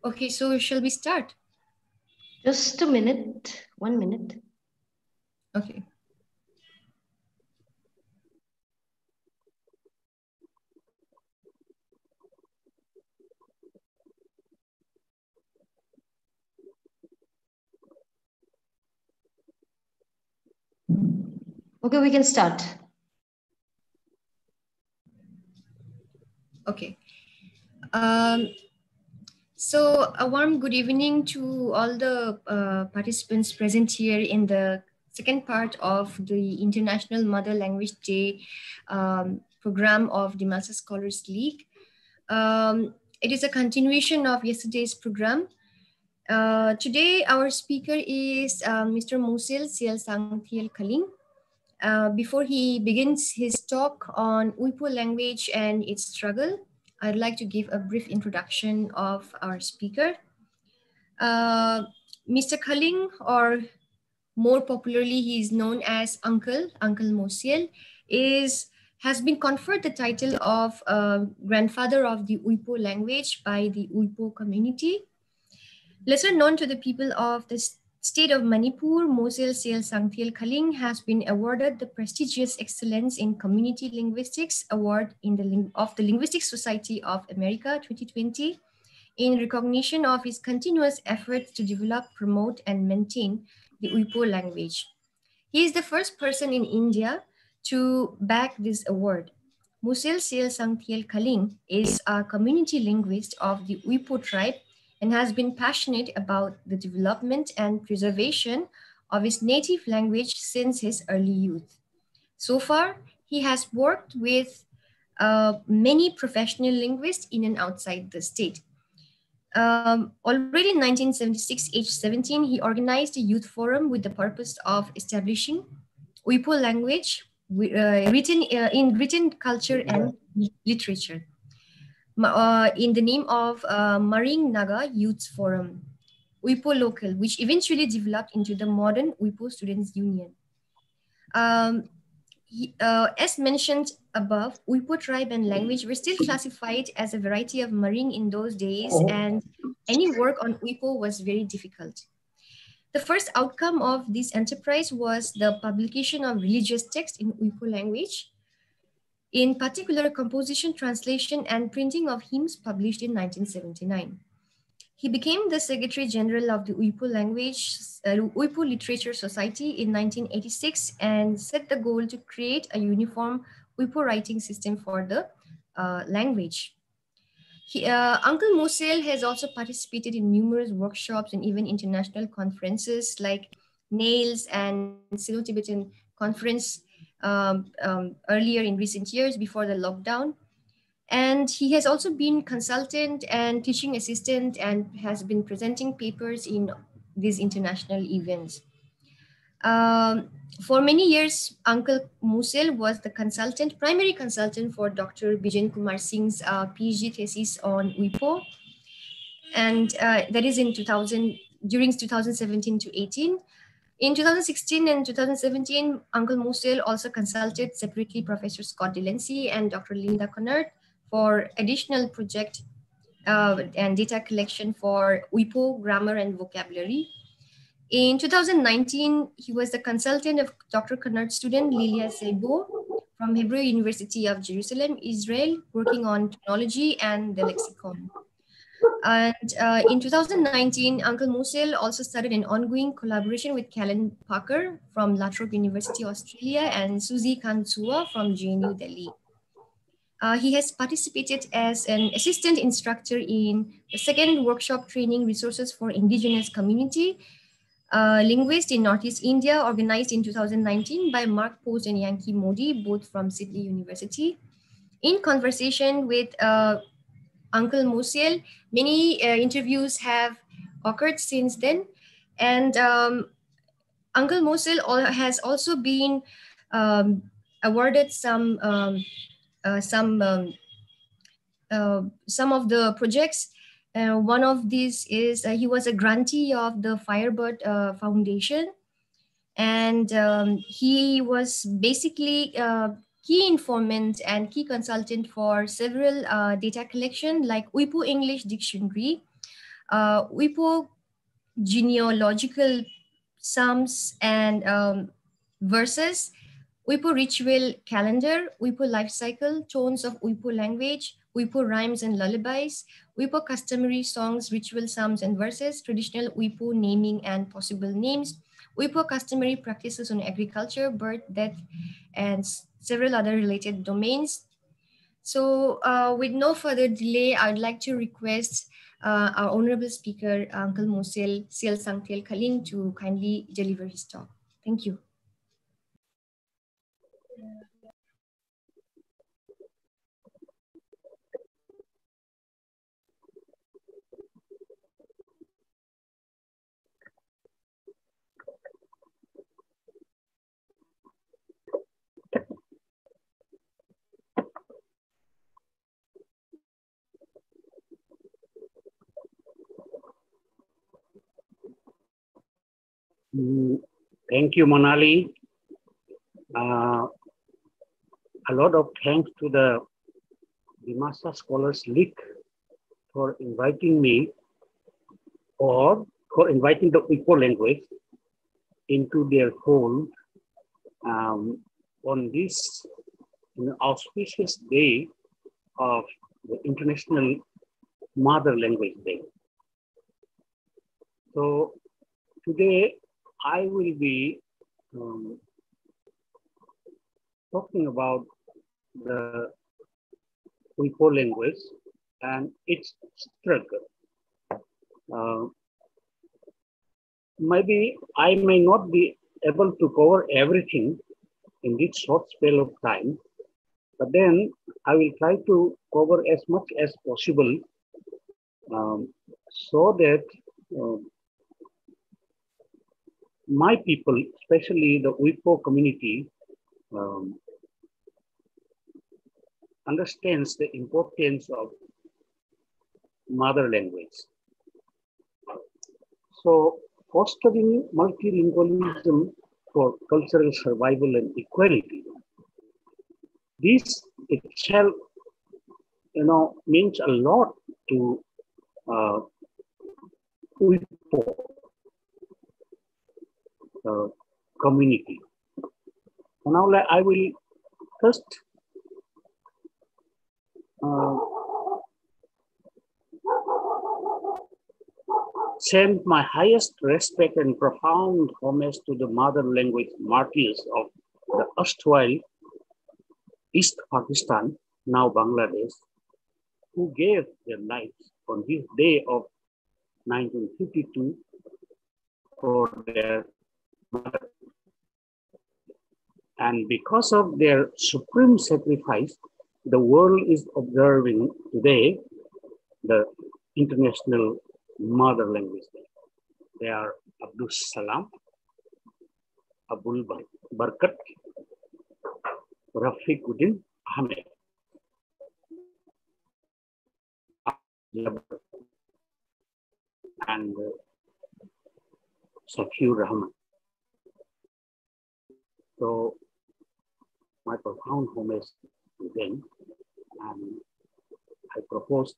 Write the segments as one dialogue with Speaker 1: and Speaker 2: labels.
Speaker 1: Okay, so shall we start?
Speaker 2: Just a minute, 1 minute.
Speaker 1: Okay.
Speaker 2: Okay, we can start.
Speaker 1: Okay. So a warm good evening to all the participants present here in the second part of the International Mother Language Day program of the Master Scholars League. It is a continuation of yesterday's program. Today, our speaker is Mr. Musil Sial Sangthiel Kaling. Before he begins his talk on Uipo language and its struggle, I'd like to give a brief introduction of our speaker. Mr. Kaling, or more popularly, he is known as Uncle Mosiel, has been conferred the title of grandfather of the Uipo language by the Uipo community. Lesser known to the people of the state of Manipur, Mosil Sel Sangtiel Kaling has been awarded the prestigious Excellence in Community Linguistics Award of the Linguistic Society of America 2020 in recognition of his continuous efforts to develop, promote, and maintain the Uipo language. He is the first person in India to back this award. Musil Sil Sangtiel Kaling is a community linguist of the Uipo tribe and has been passionate about the development and preservation of his native language since his early youth. So far, he has worked with many professional linguists in and outside the state. Already in 1976, age 17, he organized a youth forum with the purpose of establishing Uipo language written in written culture and literature in the name of Maring Naga Youth Forum, Uipo Local, which eventually developed into the modern Uipo Students Union. As mentioned above, Uipo tribe and language were still classified as a variety of Maring in those days, and any work on Uipo was very difficult. The first outcome of this enterprise was the publication of religious text in Uipo language, in particular composition, translation, and printing of hymns published in 1979. He became the Secretary General of the Uipo Literature Society in 1986 and set the goal to create a uniform Uipo writing system for the language. Uncle Mosel has also participated in numerous workshops and even international conferences like NAILS and Sino-Tibetan Conference earlier in recent years before the lockdown. And he has also been consultant and teaching assistant and has been presenting papers in these international events. For many years, Uncle Musel was the primary consultant for Dr. Bijen Kumar Singh's PhD thesis on Uipo. And that is in during 2017 to 18. In 2016 and 2017, Uncle Musel also consulted separately Professor Scott Delancey and Dr. Linda Connard for additional project and data collection for Uipo grammar and vocabulary. In 2019, he was the consultant of Dr. Connard's student Lilia Seibo from Hebrew University of Jerusalem, Israel, working on phonology and the lexicon. And in 2019, Uncle Musil also started an ongoing collaboration with Callan Parker from La Trobe University, Australia, and Suzy Kantsua from JNU Delhi. He has participated as an assistant instructor in the second workshop training resources for indigenous community, linguist in Northeast India, organized in 2019 by Mark Post and Yankee Modi, both from Sydney University. In conversation with Uncle Musiel, many interviews have occurred since then. And Uncle Musiel has also been awarded some of the projects. One of these is he was a grantee of the Firebird Foundation. And he was basically key informant and key consultant for several data collection like Uipo English Dictionary, Uipo genealogical psalms and verses, Uipo ritual calendar, Uipo life cycle, tones of Uipo language, Uipo rhymes and lullabies, Uipo customary songs, ritual psalms and verses, traditional Uipo naming and possible names, Uipo customary practices on agriculture, birth, death, and several other related domains. So with no further delay, I'd like to request our honorable speaker, Uncle Mosel Sial Sangtel Kaling, to kindly deliver his talk. Thank you.
Speaker 3: Thank you, Monali. A lot of thanks to the Dimasa Scholars League for inviting me, or for inviting the Uipo language into their fold on this auspicious day of the International Mother Language Day. So today I will be talking about the Uipo language and its struggle. Maybe I may not be able to cover everything in this short spell of time, but then I will try to cover as much as possible so that my people, especially the Uipo community, understands the importance of mother language. So fostering multilingualism for cultural survival and equality, this itself, means a lot to Uipo community. Now I will first send my highest respect and profound homage to the mother language martyrs of the erstwhile East Pakistan, now Bangladesh, who gave their lives on this day of 1952 for their mother. And because of their supreme sacrifice, the world is observing today the International Mother Language Day. They are Abdul Salam, Abul Barkat, Rafiquddin Ahmed, and Safiur Rahman. So my profound homage to them, and I propose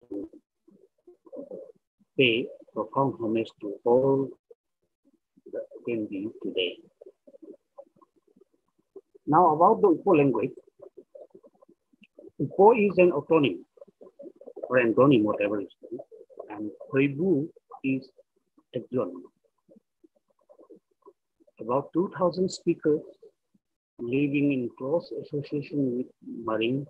Speaker 3: to pay profound homage to all the attendees today. Now about the Uipo language. Uipo is an autonym or antonym, whatever it is, and Huibu is exonym. About 2,000 speakers living in close association with marine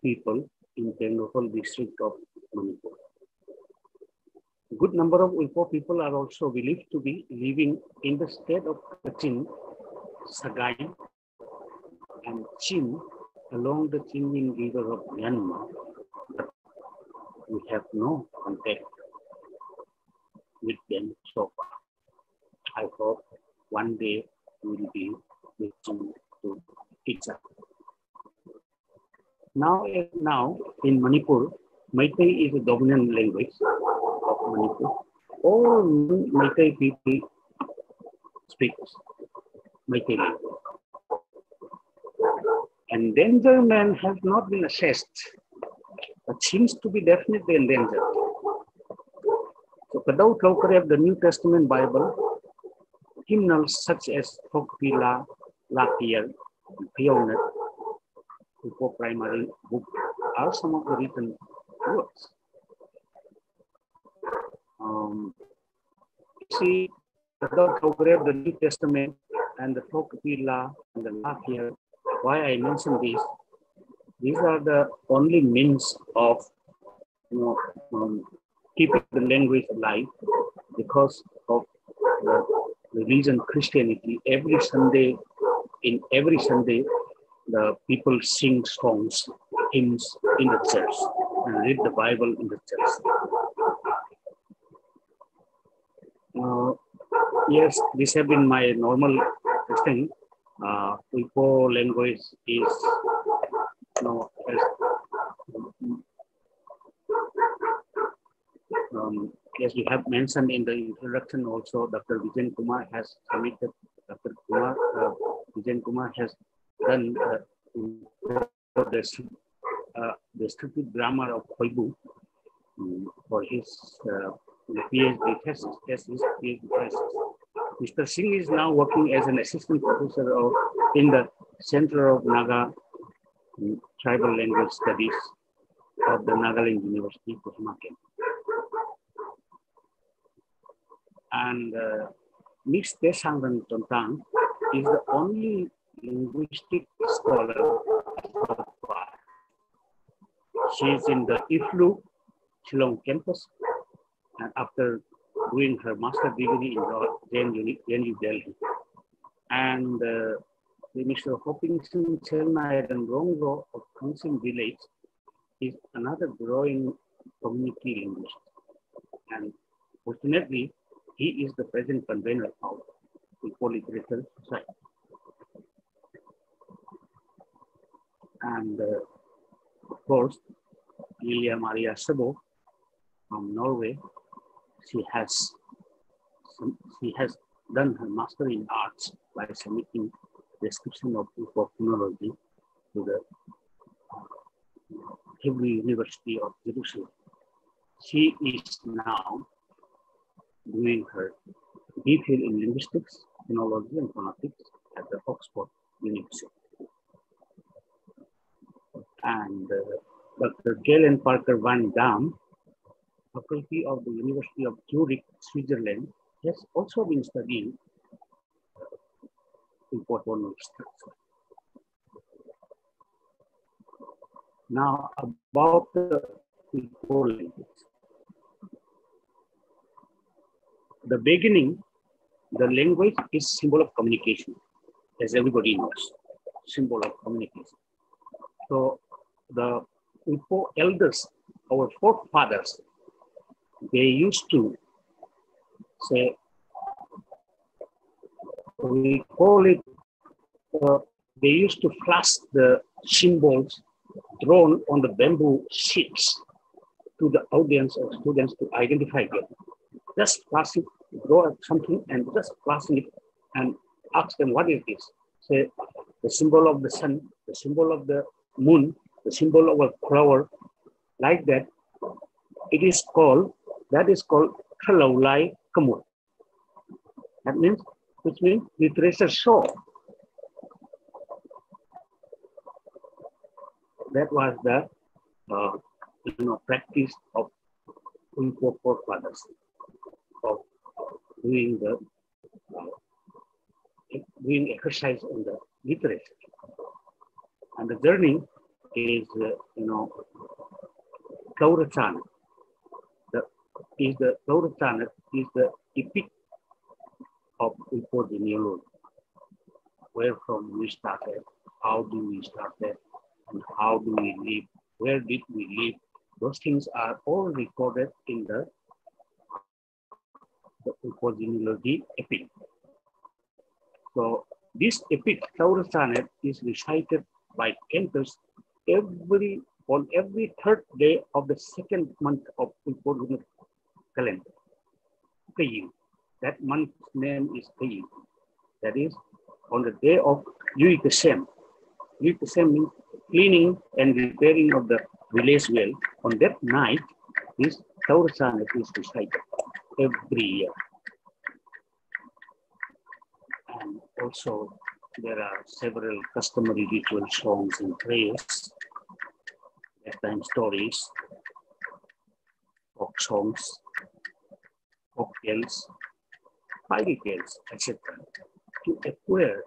Speaker 3: people in Tenggol district of Manipur. A good number of Uipo people are also believed to be living in the state of Kachin, Sagaing, and Chin along the Chinmin River of Myanmar, but we have no contact with them so far. I hope one day we will be listening to each other. Now in Manipur, Meitei is a dominant language of Manipur. All Meitei people speak Meitei language. Endangerment has not been assessed, but seems to be definitely endangered. Without Laukarev, the New Testament Bible, hymnals such as Hokpila, Lakir, and Pionet, Upo primary book, are some of the written works. See, without Laukarev, the New Testament and the Hokpila and the Lakir, why I mention these are the only means of keeping the language alive, because of the religion Christianity. Every Sunday, the people sing songs, hymns in the church and read the Bible in the church. Yes, this has been my normal thing. Uipo language is, as we have mentioned in the introduction also, Dr. Vijayan Kumar has submitted, Vijayan Kumar has done the descriptive grammar of Khoibu for his PhD thesis. Mr. Singh is now working as an assistant professor in the Center of Naga Tribal Language Studies of the Nagaland University, Kohima Camp. And Ms. Tesangran Tontang is the only linguistic scholar. She is in the IFLU Shillong campus, and after doing her master's degree in JNU Delhi. And Mr. Hopkinson Chelnai and Rongro of Khonsing village is another growing community linguist. And fortunately, he is the present convener of the Literature Society. And of course, Lilia Maria Sabo from Norway, she has done her master in arts by submitting description of phonology to the Hebrew University of Jerusalem. She is now doing her DPhil in linguistics, phonology, and phonetics at the Oxford University. And Dr. Galen Parker Van Dam, faculty of the University of Zurich, Switzerland, has also been studying important structure. Now about the Igbo language. The beginning, the language is symbol of communication, as everybody knows, symbol of communication. So the Igbo elders, our forefathers, they used to say, we call it, they used to flash the symbols drawn on the bamboo sheets to the audience or students to identify them. Just flash it, draw something and just flash it and ask them, what is this? Say, the symbol of the sun, the symbol of the moon, the symbol of a flower, like that. It is called, that is called Kalaulai Kamur. That means, which means literature show. That was the practice of Igbo forefathers of doing the doing exercise on the literature. And the journey is Kauracana. The Kauracana is the epic of Igbo genealogy. Where from we started, how do we started, and how do we live, where did we live? Those things are all recorded in the Igbo genealogy epic. So this epic, Kauracana, is recited by cantors on every third day of the second month of Igbo calendar. Kayin. That month's name is Kayin. That is on the day of Yuikasem. Yuikasem means cleaning and repairing of the village well. On that night, this Kauracana is recited every year. And also there are several customary ritual songs and prayers, bedtime stories, folk songs, folk tales, fairy tales, etc., to acquire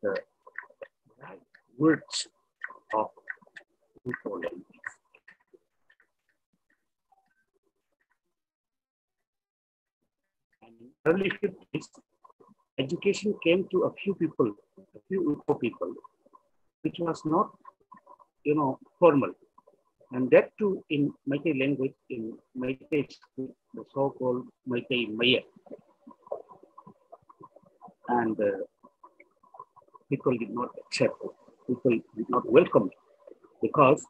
Speaker 3: the right words of Uyghur language. And in early 50s, education came to a few people, a few Uyghur people, which was not, formal. And that too in Meitei language, in Meitei school, the so-called Meitei Maya. And people did not accept it. People did not welcome it because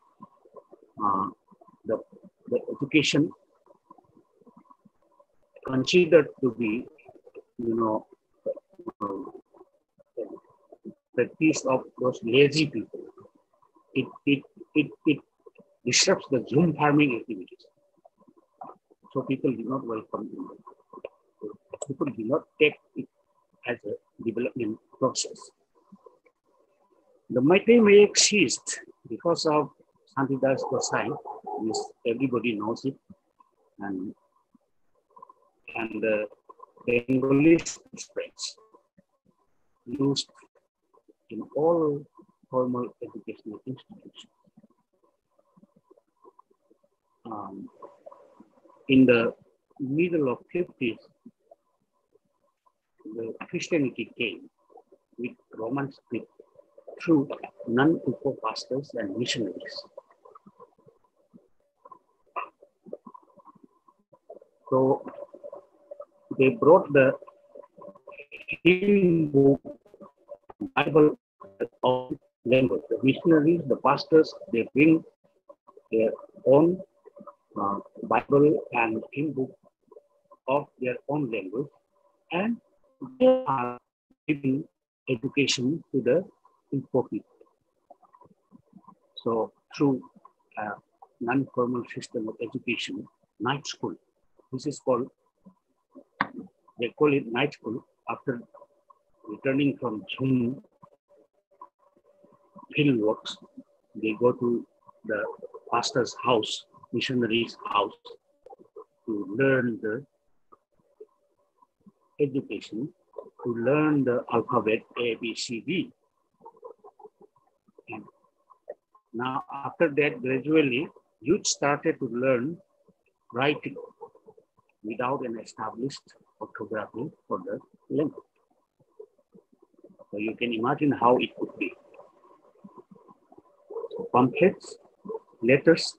Speaker 3: the education considered to be, practice of those lazy people. It disrupts the Zoom farming activities. So people did not welcome it. People did not take it as a development process. The Meitei Maya ceased because of Santidas Gosai, which everybody knows it, and the Bengali spreads used in all formal educational institutions. In the middle of 50s, the Christianity came with Roman script through non-Uyghur pastors and missionaries. So they brought the hymn book, Bible of language. The missionaries, the pastors, they bring their own Bible and hymn book of their own language, and they are giving education to the Uyghur people. So through a non-formal system of education, night school, this is called, they call it night school. After returning from June field works, they go to the pastor's house, missionary's house, to learn the education, to learn the alphabet A, B, C, D. And now after that, gradually, youth started to learn writing without an established orthography for the language. So you can imagine how it could be. So pamphlets, letters,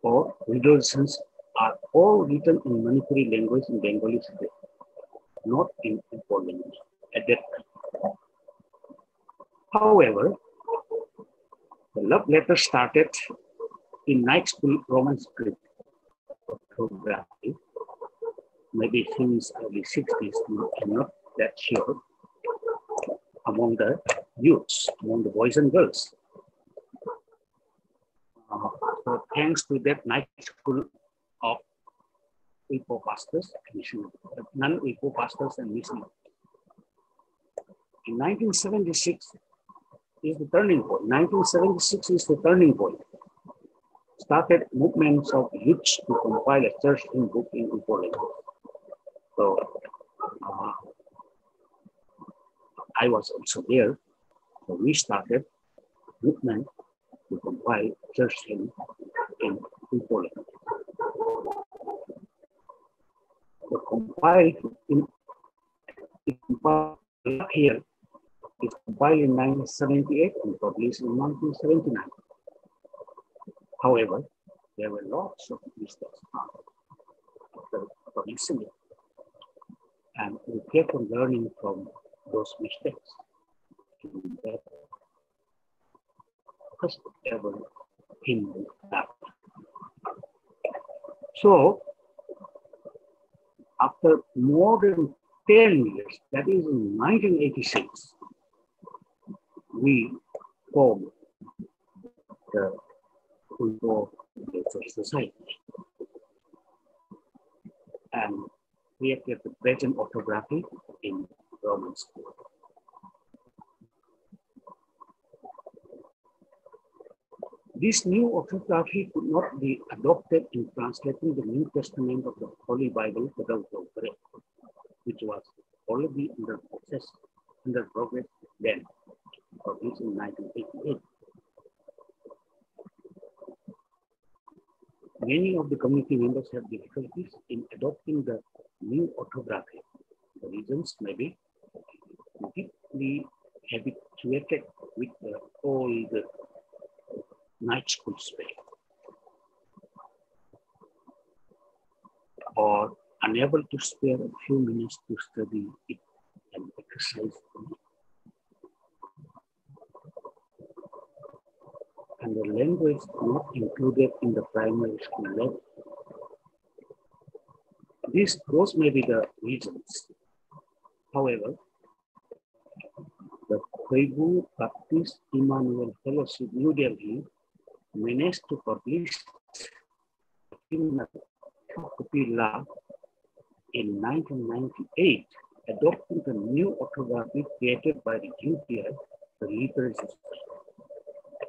Speaker 3: or resolutions are all written in Manipuri language in Bengali script, not in Uyghur language at that time. However, the love letter started in night school Roman script orthography, maybe since early 60s, I'm not that sure, among the youths, among the boys and girls. So thanks to that night school of Uyghur pastors, non-Uyghur pastors and missionaries. In 1976 is the turning point. 1976 is the turning point. Started movements of youths to compile a church hymn book in Uyghur language. So I was also there. So we started movement to compile church hymn in Uyghur language. The compiled here is compiled in 1978 and published in 1979. However, there were lots of mistakes after publishing it, and we kept on learning from those mistakes. In that first ever hymn book. So, after more than 10 years, that is in 1986, we formed the Uyghur Welfare Society. and created the present orthography in Roman school. This new orthography could not be adopted in translating the New Testament of the Holy Bible without the Greek, which was already under progress then, published in 1988. Many of the community members have difficulties in adopting the new orthography. The reasons may be deeply habituated with the old night school spelling, or unable to spare a few minutes to study it and exercise it. And the language not included in the primary school level. Those may be the reasons. However, the Koibu Baptist Emmanuel Fellowship, New Delhi, managed to publish copy law in 1998, adopting the new orthography created by the UTI, the Literary Society.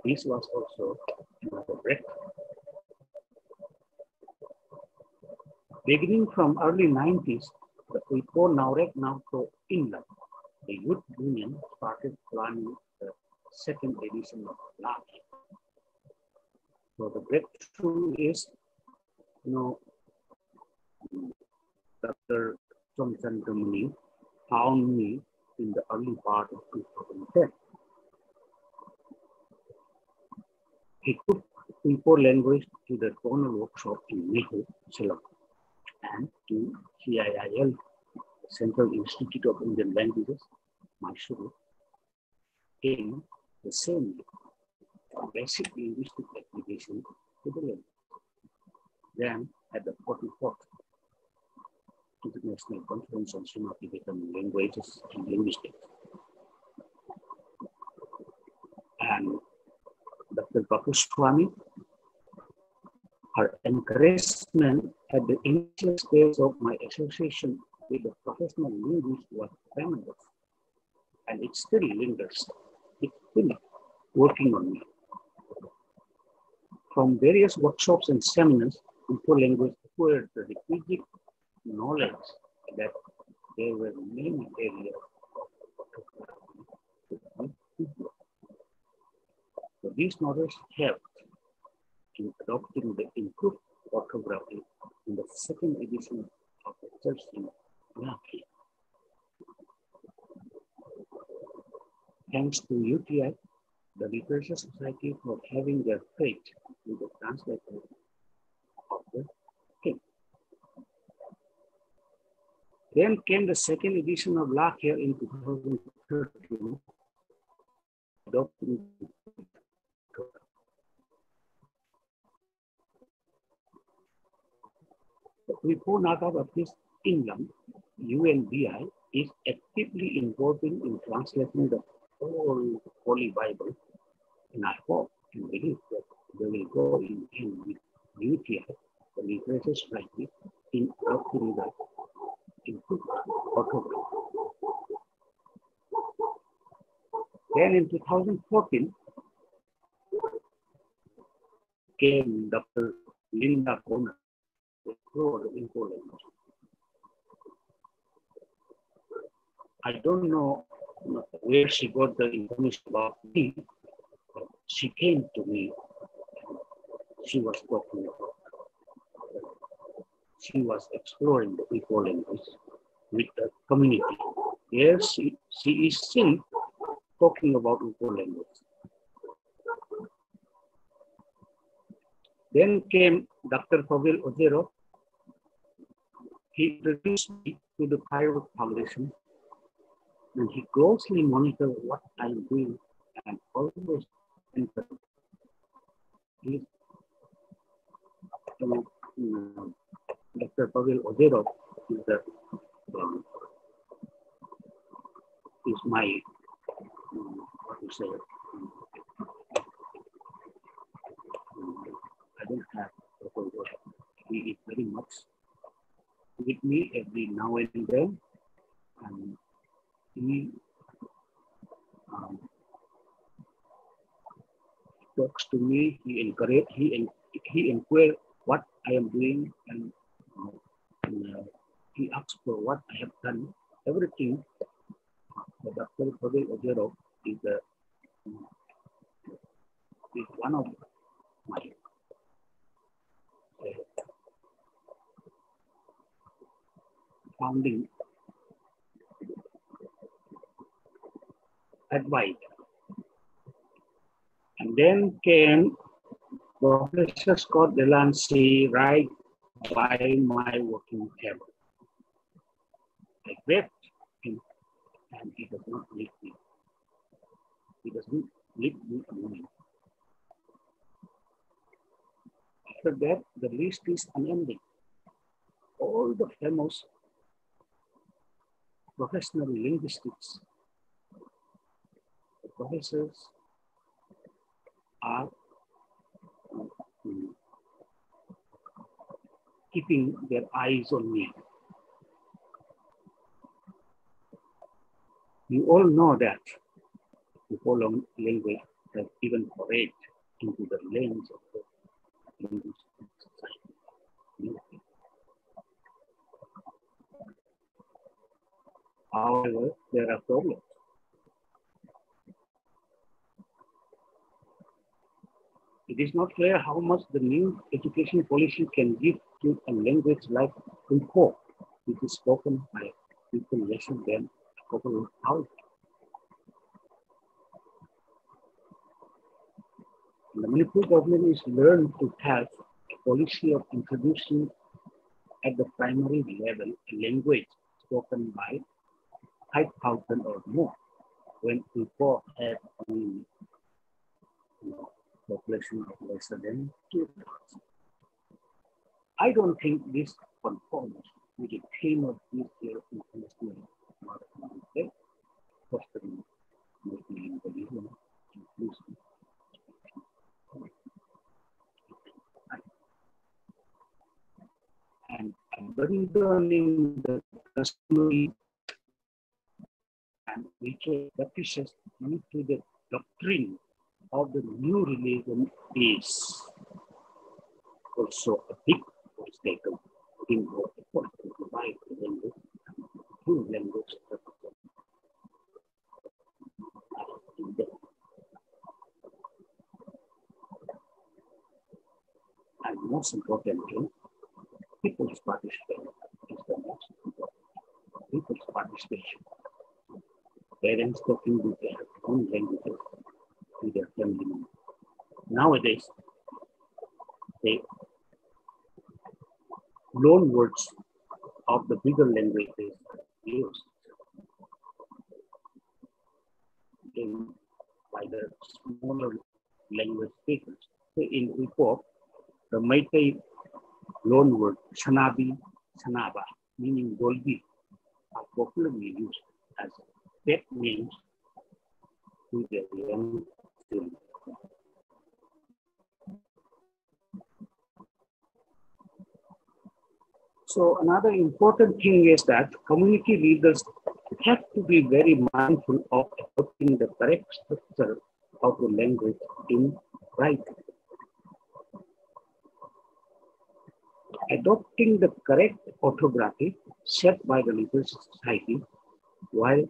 Speaker 3: This was also another breakthrough. Beginning from early 90s, the Uipo Naurek Nauko Inland, the Youth Union, started planning the second edition of LAC. So the breakthrough is, Dr. Chomchan Domini found me in the early part of 2010. He took Uipo language to the tonal workshop in Manipur, Ceylon, and to CIIL, Central Institute of Indian Languages, Mysuru, in the same year, basic linguistic application to the language. Then at the 44th International Conference on Sino-Tibetan Languages and Linguistics. And Dr. Bakuswamy, her encouragement at the initial stage of my association with the professional linguist was tremendous, and it still lingers. It's still working on me. From various workshops and seminars, Uipo language acquired the requisite knowledge that there were many areas of so these knowledge helped in adopting the improved orthography in the second edition of the church in Manipur. Thanks to UTI, the Literature Society for having their faith in the translator of the king. Then came the second edition of LAC here in 2013, adopting the Uipo Naga Baptist England, UNBI, is actively involved in translating the whole Holy Bible, and I hope and believe that they will go in with UTI, the Literature Society, in adopting the improved orthography. Then in 2014, came Dr. Linda Bonner, the Uipo language. I don't know where she got the information about me, but she came to me. She was talking about, she was exploring the Uipo language with the community. Yes, she is still talking about Uipo language. Then came Dr. Pavel Ozero. He introduced me to the Firework Foundation, and he closely monitored what I'm doing and always encouraged. Dr. Pavel Ozero is my, what to say, I don't have proper word. He is very much with me every now and then, and he talks to me. He inquires what I am doing, and he asks for what I have done. Everything the Dr. Khodei Ojero is one of my founding advisor. And then came Professor Scott Delancey right by my working table. I grabbed him, and he does not leave me. He doesn't leave me alone. After that, the list is unending. All the famous professional linguistics professors are keeping their eyes on me. You all know that the whole language has even forayed into the lens of the linguistic society. However, there are problems. It is not clear how much the new education policy can give to a language like Uyghur, which is spoken by people less than a couple of hours. The Manipur government is learned to have a policy of introducing at the primary level a language spoken by 5,000 or more, when Uyghur had only population of less than 2,000. I don't think this conforms with the theme of this year's international Day, fostering multilingualism, inclusion, and abandoning the customary and ritual practices due to the doctrine of the new religion is also a big obstacle in our effort to provide the language through language. And most importantly, people's participation is the most important. People's participation. Parents talking with their own languages to their family members. Nowadays, they loan words of the bigger languages used by the smaller language speakers. So in Uyghur, the Meitei loan word Shanabi, Shanaba, meaning Dolby, are popularly used as pet names to their young children. So another important thing is that community leaders have to be very mindful of adopting the correct structure of the language in writing. Adopting the correct orthography set by the Linguistic Society while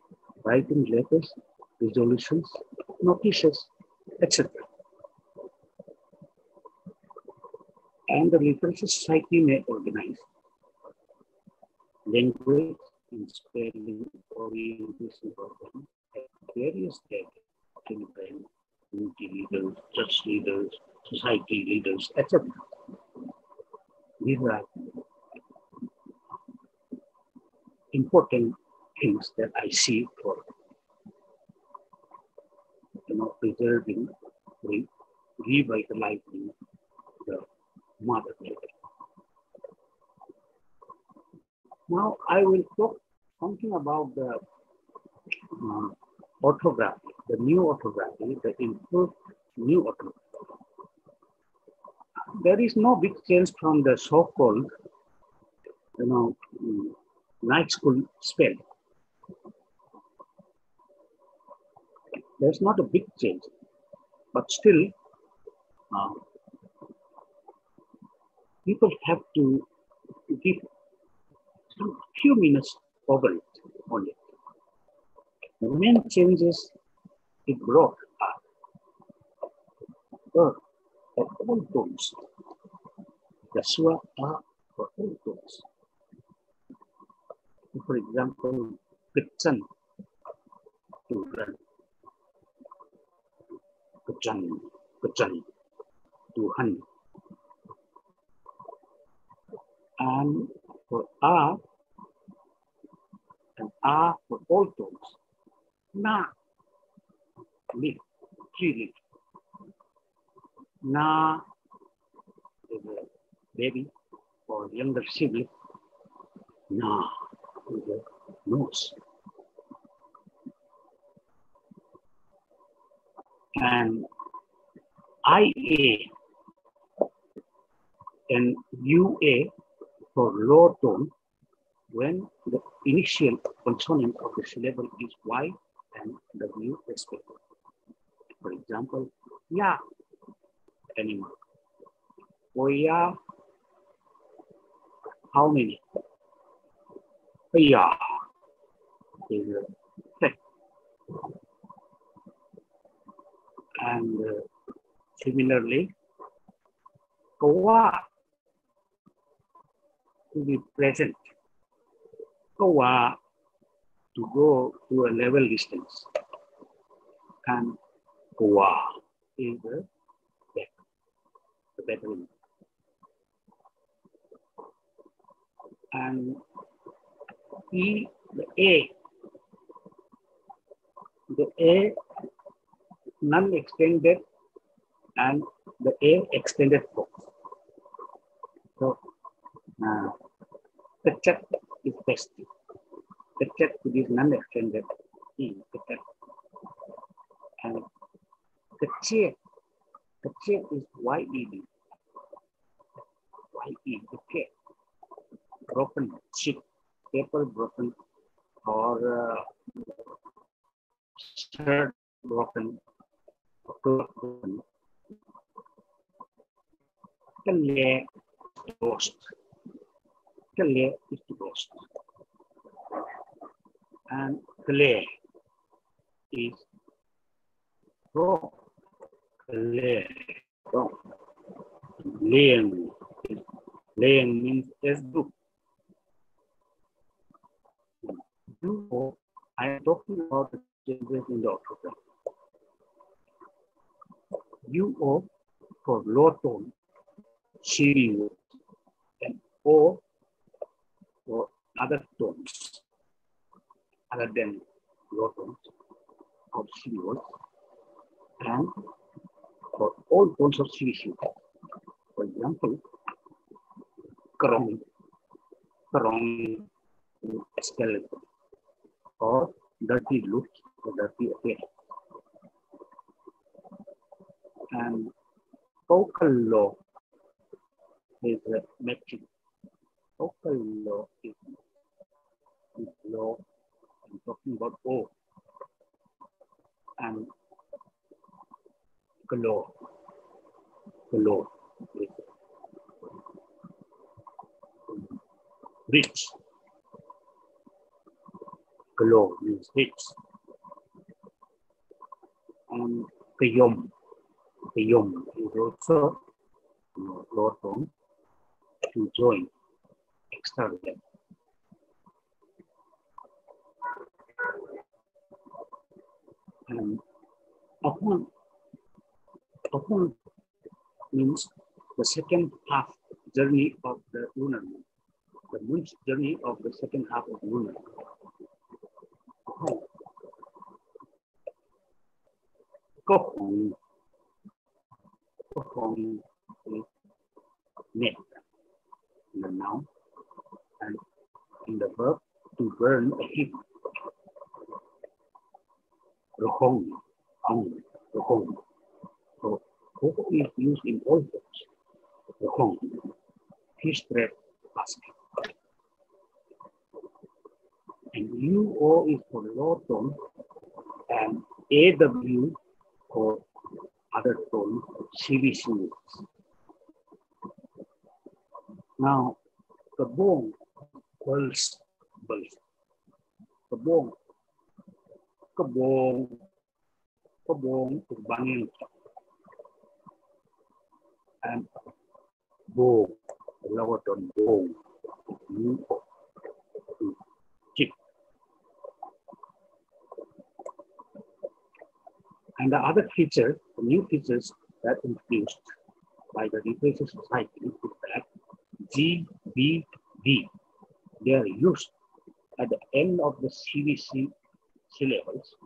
Speaker 3: writing letters, resolutions, notices, etc. And the Linguistic Society may organize language and spelling orientation programs at various levels, children, community leaders, church leaders, society leaders, etc. These are important things that I see for preserving, revitalizing the mother language. Now I will talk something about the orthography, the new orthography, the improved new orthography. There is no big change from the so-called night school spell. There's not a big change, but still, people have to give some few minutes over it only. The main changes it brought are for all tones. The swa are for all tones. For example, Kachan to run, Kachan to hun. And for A and A for all tones. Na, leaf, tree leaf. Na is a baby or younger sibling. Na is a nose. And IA and UA for low tone when the initial consonant of the syllable is Y and W respectively. For example, ya, animal. Oya, how many? Ya is a fact. And similarly, Kowa to be present. Kowa to go to a level distance. And Kowa is the bedroom. And the A non-extended and the A extended form. So the check is best. The check is non-extended E. And the chair is YED. YE, the chair. Broken sheet, paper broken, or shirt broken, cloth broken. Kalye is ghost. Kalye is the ghost. And Kalye is wrong. Kalye, wrong. Lane means as group. I am talking about the changes in the orthogram. UO for low tone, CDO, and O for other tones other than low tones of CDO, and for all tones of CDC. For example, Karong, skeleton, or dirty look or dirty appearance. And vocal law is matching. Vocal law is law. I'm talking about O. And glow is rich. Glow means rich. And Kayom is also low tone to join extra level. And upon means the second half journey of the lunar moon. The moon's journey of the second half of lunar. Kohong is net in the noun, and in the verb to burn a heap. Rohong. So Rohong is used in all forms. Rohong, fish trap basket. And UO is for low tone, and AW for other tone, CVC notes. Now, kabong, pulse, pulse. Kabong, kabong, kabong, banging. And bong, lower tone, bong, UO, chip. And the other feature, the new features that introduced by the Literature Society is that GBD, they are used at the end of the CVC syllables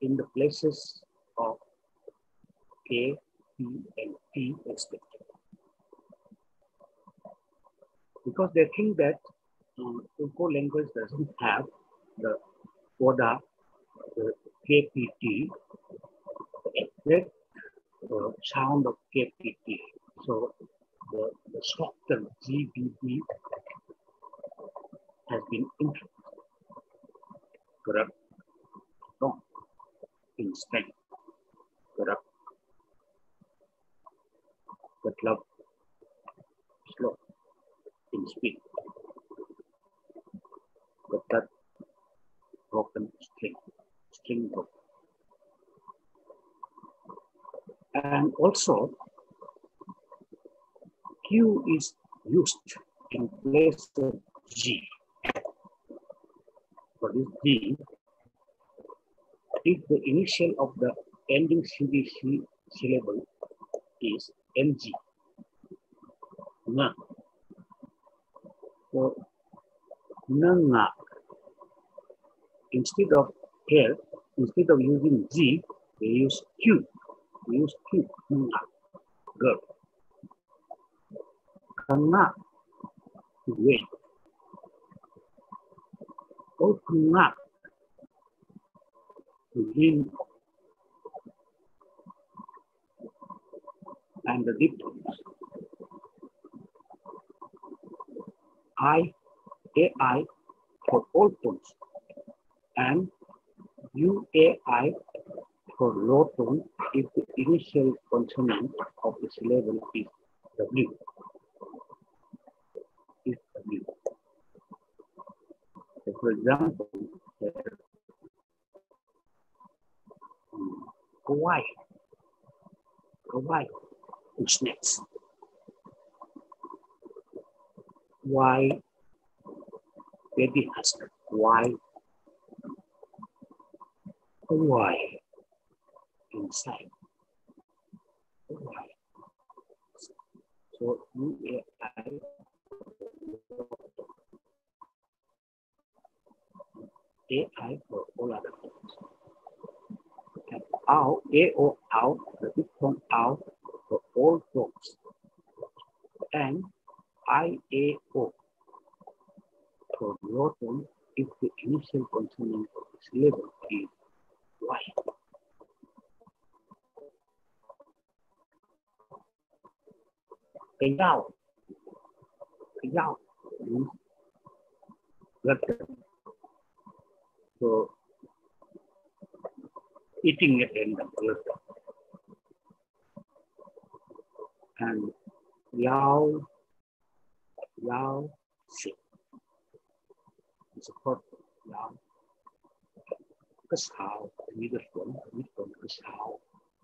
Speaker 3: in the places of K, P, and T respectively. Because they think that Uyghur language doesn't have the coda, the KPT, the exact sound of KPT. So the softer GBB has been introduced. Correct? Wrong. Instead, correct. But love, slow in speed. But that broken string broken. And also, Q is used in place of G. For this G, if the initial of the ending CVC syllable is NG, na. So, na. Instead of using G, they use Q. We use Q, na. Good. Kana, wait. Oh, kana, green. And the diphthongs. AI for all tones, and UAI for low tone if the initial consonant of the syllable is W. So for example, Hawaii, which next? Why baby husband? Why inside? Why? So AI for all other things. And ow, AO, ow, the diphthong ow for all tones. And IAO for low tone if the initial consonant of the syllable is Y. Kayao means letter. So eating at the end of the letter. And yao, si. It's a purple, yao. Kasao, the middle one, kasao,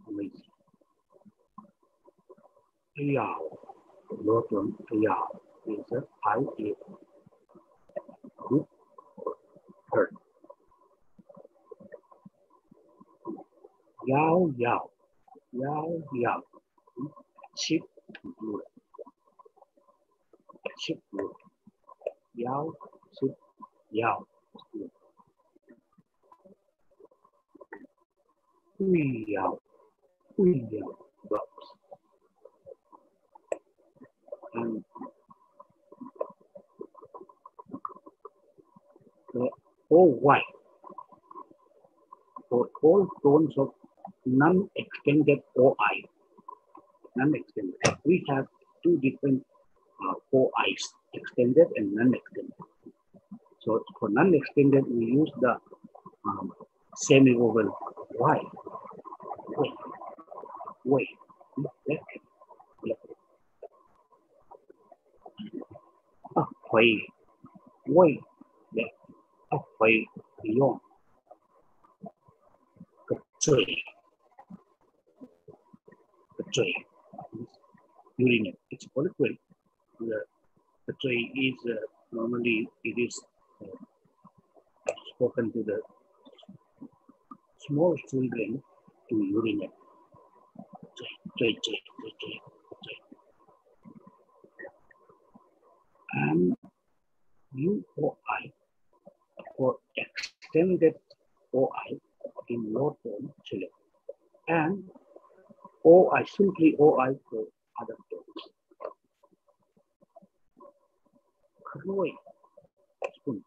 Speaker 3: amazing. Yao, low tone, yao, is a I-A. Good, heard. Yao, chip, blue. Chip, blue. Yao, chip, yao. Yao, box. And the OY for all tones of non-extended OI. Non-extended. We have two different OIs, extended and non-extended. So for non-extended, we use the semi-vowel Y. Way. Way. Way. Way. Beyond. Tree. The tree. Urinate. It's colloquial. The tree is normally it is spoken to the small children to urinate. Tree. And UOI for extended OI in low tone syllable. And OI, simply OI for other tones. Kroi, spoon.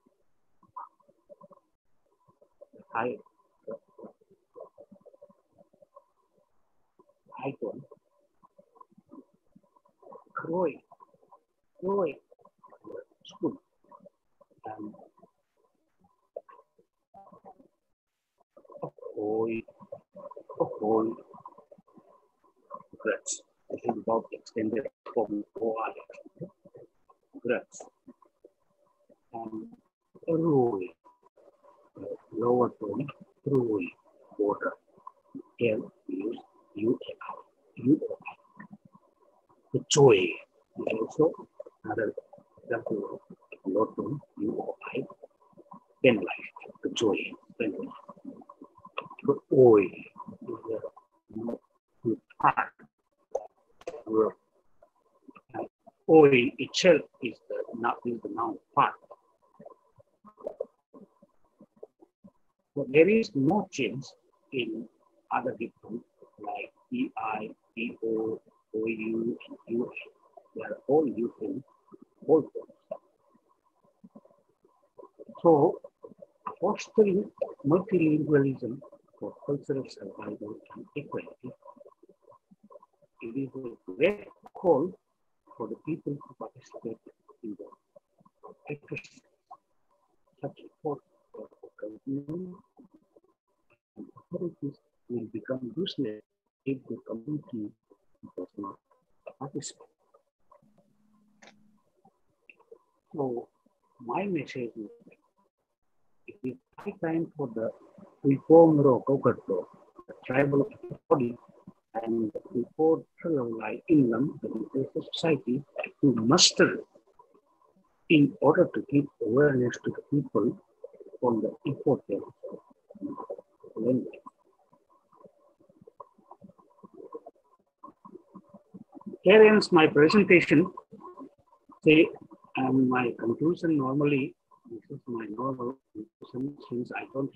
Speaker 3: High tone. Kroi, spoon. And ahoy, grats. This is about extended form OI. Grats. And roi, lower tone, roi, water. Here we use UOI. The joy is also another example of low tone UOI. Pen life, the joy, pen life. The oi is the part. Oi itself is the noun part. So there is no change in other people like EI, EO, OU, and UI. They are all using all forms. So, fostering multilingualism for cultural survival and equality, it is a great call for the people who participate in the exercise. Such effort for government and authorities will become useless if the community does not participate. So, my message is that it is high time for the Uipomro Kokato, the tribal body, and the Uipotral Inland, the Linguistic Society, to muster in order to give awareness to the people on the importance of language. Here ends my presentation. Say, and my conclusion normally, this is my normal conclusion since I don't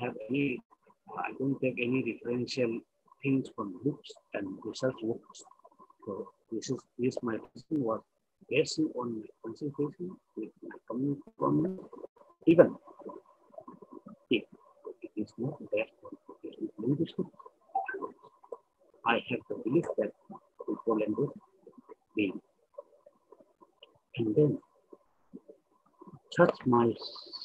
Speaker 3: take any referential things from books and research books. So this my question was based on my consultation with my community government, even if it is not based on linguistic. I have the belief that people language being. And then such my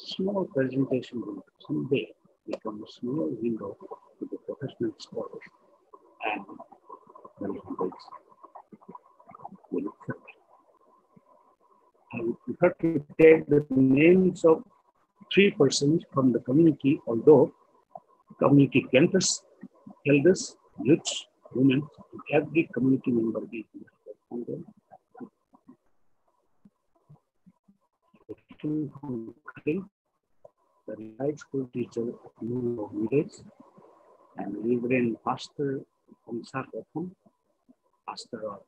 Speaker 3: small presentation will someday become a small window to the professional scholars and the language will accept. I would prefer to take the names of 3 persons from the community, although community campus, elders, youths, women, every community member is invited. The retired school teacher of New Village and Reverend Pastor Omsar Otham, Pastor of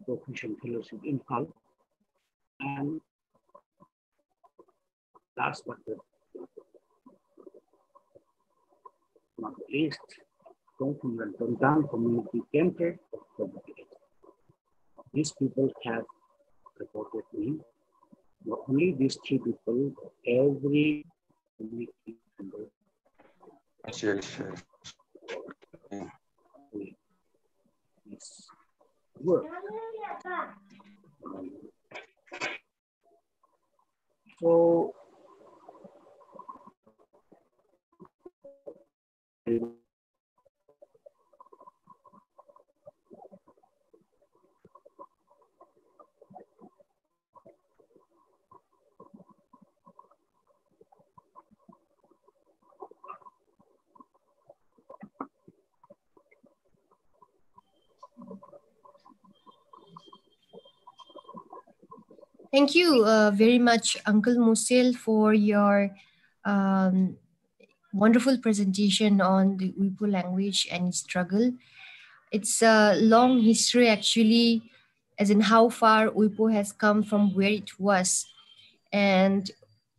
Speaker 3: Profession Fellowship in Hull, and last but not least, Tontan Community Center of the village. These people have supported me. Not only these 3 people, every community member.
Speaker 4: Yes.
Speaker 3: this work. So
Speaker 1: Thank you very much, Uncle Musil, for your um, wonderful presentation on the Uyghur language and its struggle. It's a long history, actually, as in how far Uyghur has come from where it was. And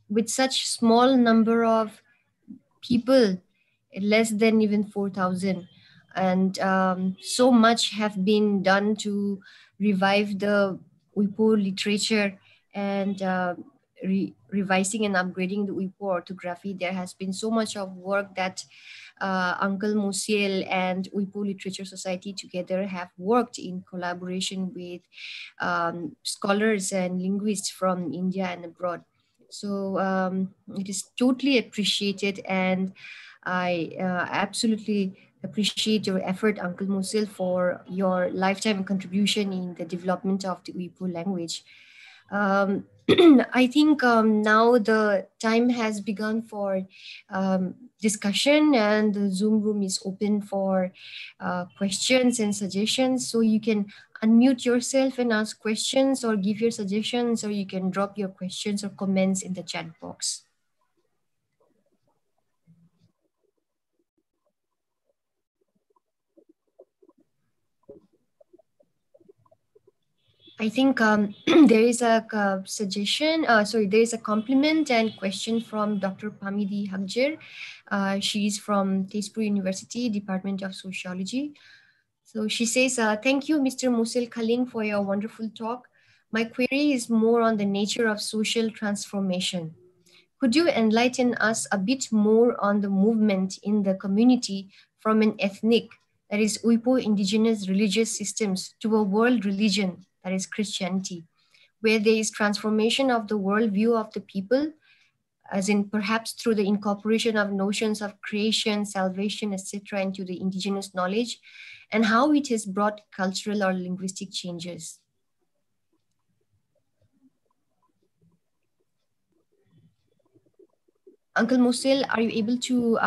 Speaker 1: with such small number of people, less than even 4,000, and so much have been done to revive the Uyghur literature and revising and upgrading the Uyghur orthography. There has been so much of work that Uncle Musiel and Uyghur Literature Society together have worked in collaboration with scholars and linguists from India and abroad. So it is totally appreciated, and I absolutely appreciate your effort, Uncle Musil, for your lifetime contribution in the development of the Uyghur language. Um, I think now the time has begun for discussion, and the Zoom room is open for questions and suggestions. So you can unmute yourself and ask questions or give your suggestions, or you can drop your questions or comments in the chat box. I think there is a suggestion, there is a compliment and question from Dr. Pamidi Hagjer. She's from Tezpur University, Department of Sociology. So she says, thank you, Mr. Musil Khaling, for your wonderful talk. My query is more on the nature of social transformation. Could you enlighten us a bit more on the movement in the community from an ethnic, that is Uyghur indigenous religious systems, to a world religion, that is Christianity, where there is transformation of the worldview of the people, as in perhaps through the incorporation of notions of creation, salvation, etc., into the indigenous knowledge, and how it has brought cultural or linguistic changes? Uncle Musil, are you able to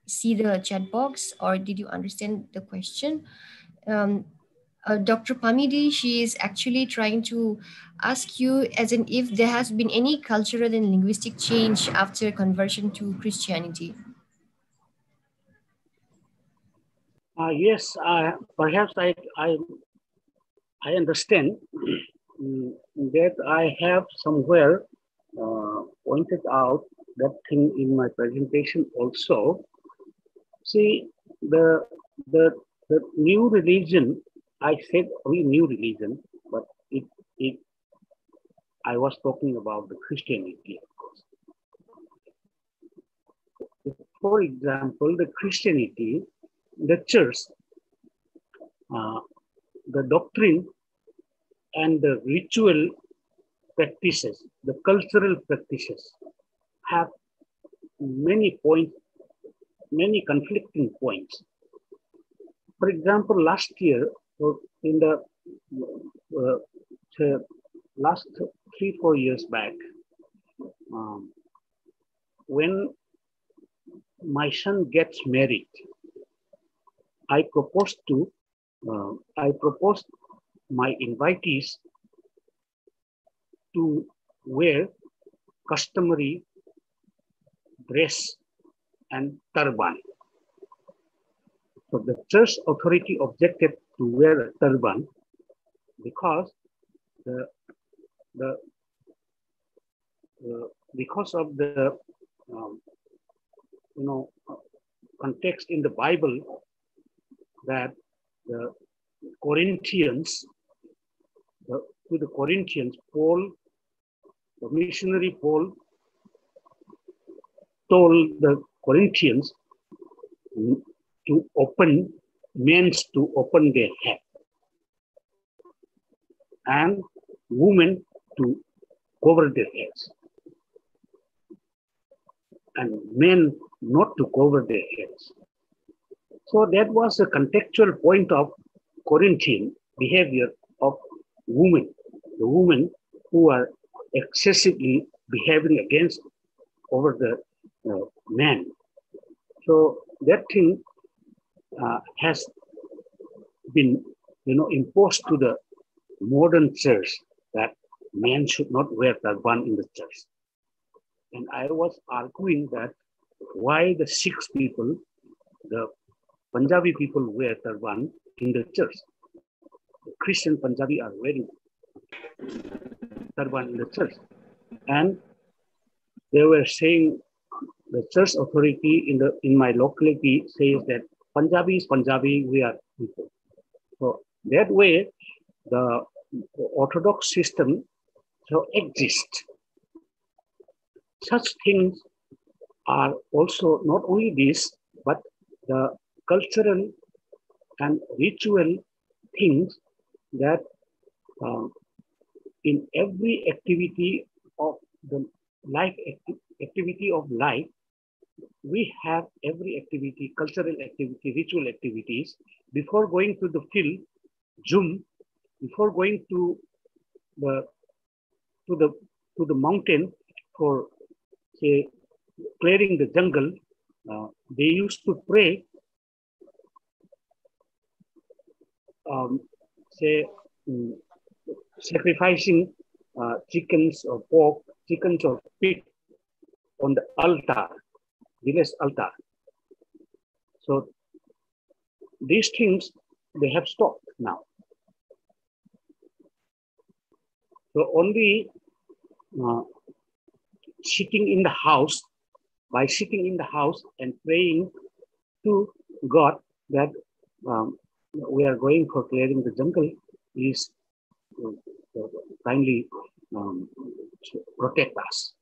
Speaker 1: see the chat box, or did you understand the question? Dr. Pamidi, she is actually trying to ask you as in if there has been any cultural and linguistic change after conversion to Christianity.
Speaker 3: yes, perhaps I understand that I have somewhere pointed out that thing in my presentation also. See, the new religion, I said only new religion, but I was talking about the Christianity, of course. For example, the Christianity, the church, the doctrine, and the ritual practices, the cultural practices have many points, many conflicting points. For example, last year, in the last 3-4 years back, when my son gets married, I proposed my invitees to wear customary dress and turban. So the church authority objected to wear a turban because because of the context in the Bible that the Corinthians, to the Corinthians, Paul, the missionary Paul, told the Corinthians to open men to open their head and women to cover their heads, and men not to cover their heads. So that was a contextual point of Corinthian behavior of women, the women who are excessively behaving against over the man. So that thing has been, imposed to the modern church that men should not wear turban in the church. And I was arguing that why the Sikh people, the Punjabi people wear turban in the church. The Christian Punjabi are wearing turban in the church. And they were saying, the church authority in my locality says that Punjabi is Punjabi, we are people. So that way, the orthodox system so exists. Such things are also not only this, but the cultural and ritual things that in every activity of the life activity of life, we have every activity, cultural activity, ritual activities. Before going to the field, Zoom, before going to the mountain for, say, clearing the jungle, they used to pray, say, sacrificing chickens or pork, chickens or pig on the altar, village altar. So these things, they have stopped now. So only sitting in the house, by sitting in the house and praying to God that we are going for clearing the jungle, is kindly protect us.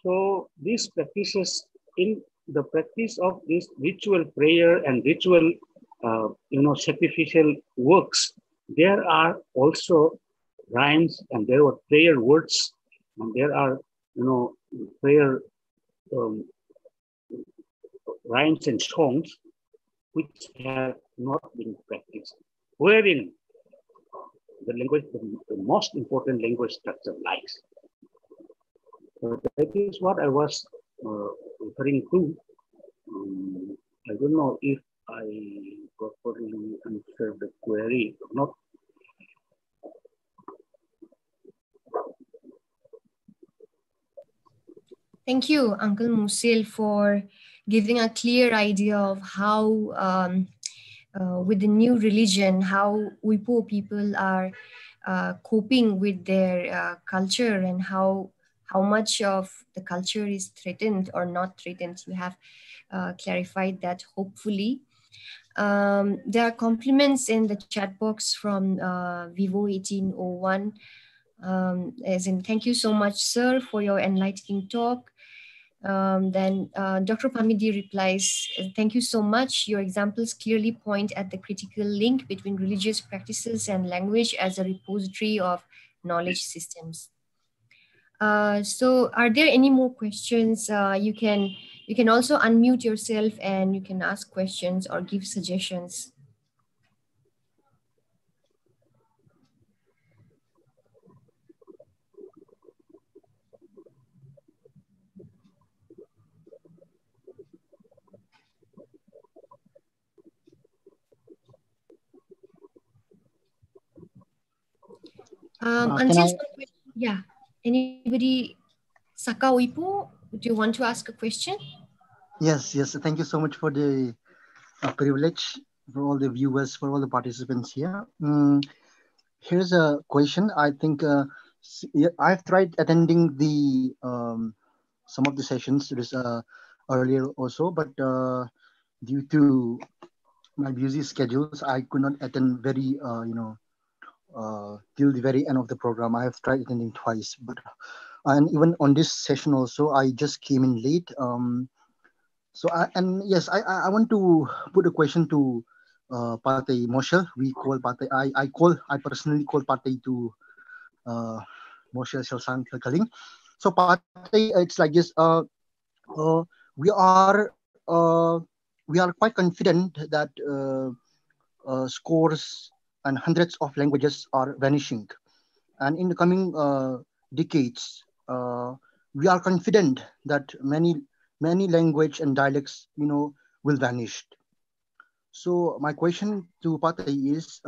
Speaker 3: So these practices, in the practice of this ritual prayer and ritual, sacrificial works, there are also rhymes and there were prayer words and there are, prayer rhymes and songs which have not been practiced. Wherein the language, the most important language structure lies. So that is what I was referring to. I don't know if I properly answered the query or not.
Speaker 1: Thank you, Uncle Musil, for giving a clear idea of how, with the new religion, how Uipo people are coping with their culture and how much of the culture is threatened or not threatened. You have clarified that, hopefully. There are compliments in the chat box from Vivo 1801. As in, thank you so much, sir, for your enlightening talk. Then Dr. Pamidi replies, thank you so much. Your examples clearly point at the critical link between religious practices and language as a repository of knowledge systems. So are there any more questions? You can also unmute yourself and you can ask questions or give suggestions. Yeah, anybody, Saka Uipo, do you want to ask a question?
Speaker 4: Yes. Thank you so much for the privilege, for all the viewers, for all the participants here. Here's a question. I think I've tried attending the some of the sessions earlier also, but due to my busy schedules, I could not attend very till the very end of the program. I have tried attending twice, but and even on this session also, I just came in late. So and yes, I want to put a question to Patay Moshel. We call Patay. I personally call Patay to uh, Moshel Selsang Kaling. So Patay, it's like this. We are we are quite confident that scores and hundreds of languages are vanishing, and in the coming decades, we are confident that many language and dialects, will vanish. So my question to Patay is,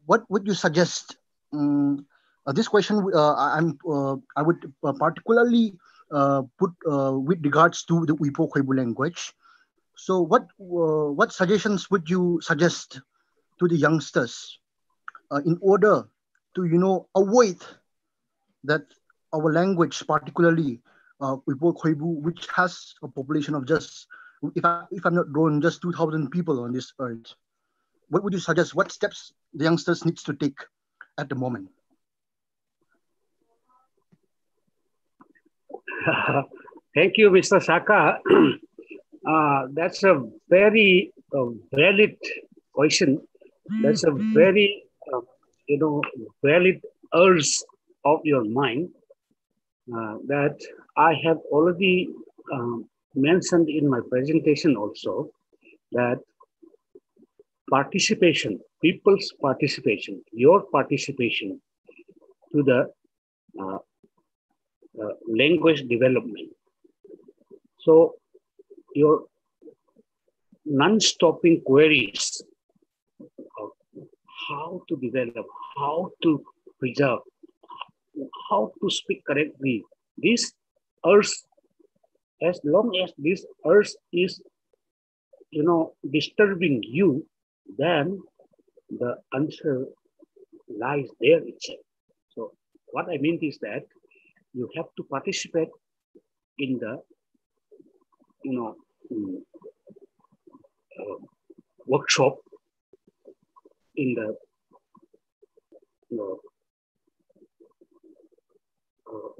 Speaker 4: what would you suggest? Um, this question, I would particularly put with regards to the Wipo Khoibu language. So what suggestions would you suggest to the youngsters in order to avoid that our language, particularly Wipo Khoibu, which has a population of just, if I'm not wrong, just 2,000 people on this earth. What would you suggest? What steps the youngsters needs to take at the moment?
Speaker 3: Thank you, Mr. Saka. That's a very valid question. That's a very, valid urge of your mind that I have already mentioned in my presentation also, that participation, people's participation, your participation to the uh, language development. So your non-stopping queries of how to develop, how to preserve, how to speak correctly, this urge, as long as this urge is, disturbing you, then the answer lies there itself. So what I mean is that you have to participate in the, workshop, in the you know,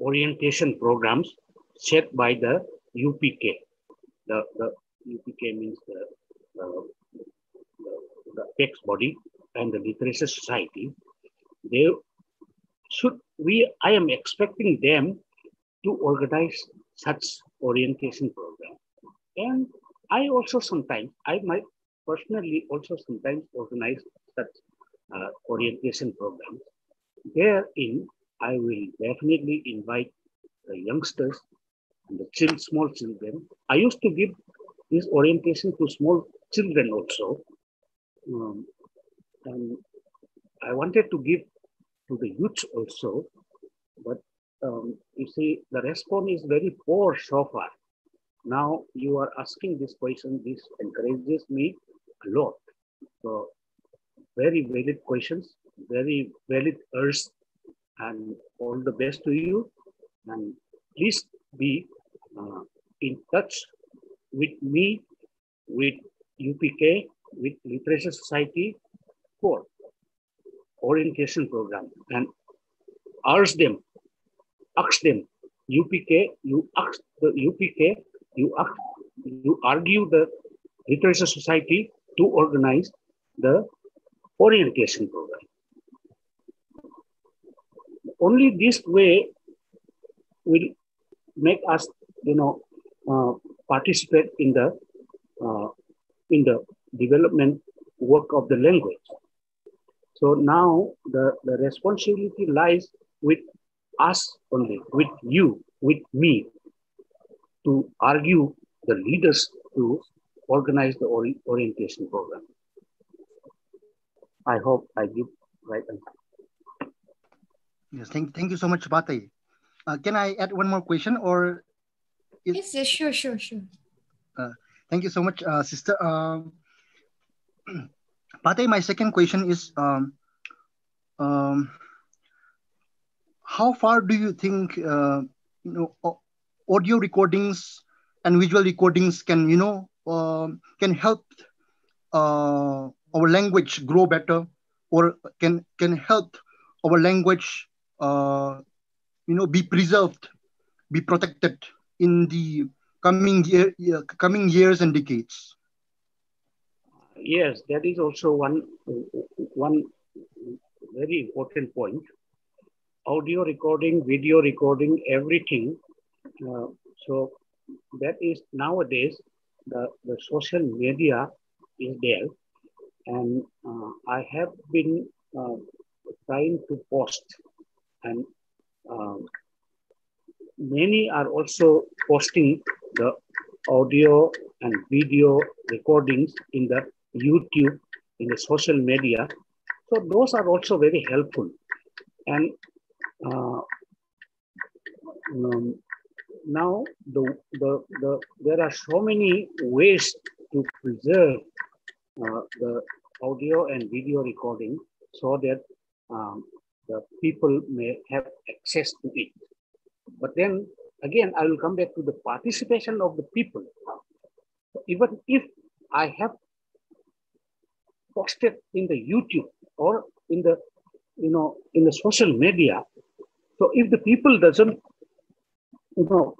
Speaker 3: orientation programs set by the UPK. The UPK means the apex body and the literature society. They I am expecting them to organize such orientation program. And I also sometimes, I might personally also sometimes organize such orientation programs. Therein, I will definitely invite the youngsters and the small children. I used to give this orientation to small children also. And I wanted to give to the youth also, but you see, the response is very poor so far. Now you are asking this question, this encourages me a lot. So very valid questions, very valid urge, and all the best to you. And please be in touch with me, with UPK, with Literature Society for orientation program, and ask them, UPK, you ask the UPK, you argue the Literature Society to organize the orientation program. Only this way will make us, participate in the development work of the language. So now the responsibility lies with us only, with you, with me, to argue the leaders to organize the orientation program. I hope I give right answer.
Speaker 4: Yes, thank you so much, Patay. Can I add one more question, or?
Speaker 1: Yes, sure.
Speaker 4: Thank you so much, sister. Patay, my second question is, um, how far do you think audio recordings and visual recordings can can help our language grow better, or can help our language be preserved, be protected in the coming years and decades?
Speaker 3: Yes, that is also one very important point. Audio recording, video recording, everything. So that is nowadays the social media is there, and I have been trying to post, and uh, many are also posting the audio and video recordings in the YouTube, in the social media. So those are also very helpful. And uh, now there are so many ways to preserve the audio and video recording so that the people may have access to it. But then again, I will come back to the participation of the people. Even if I have posted in the YouTube or in the in the social media, so if the people doesn't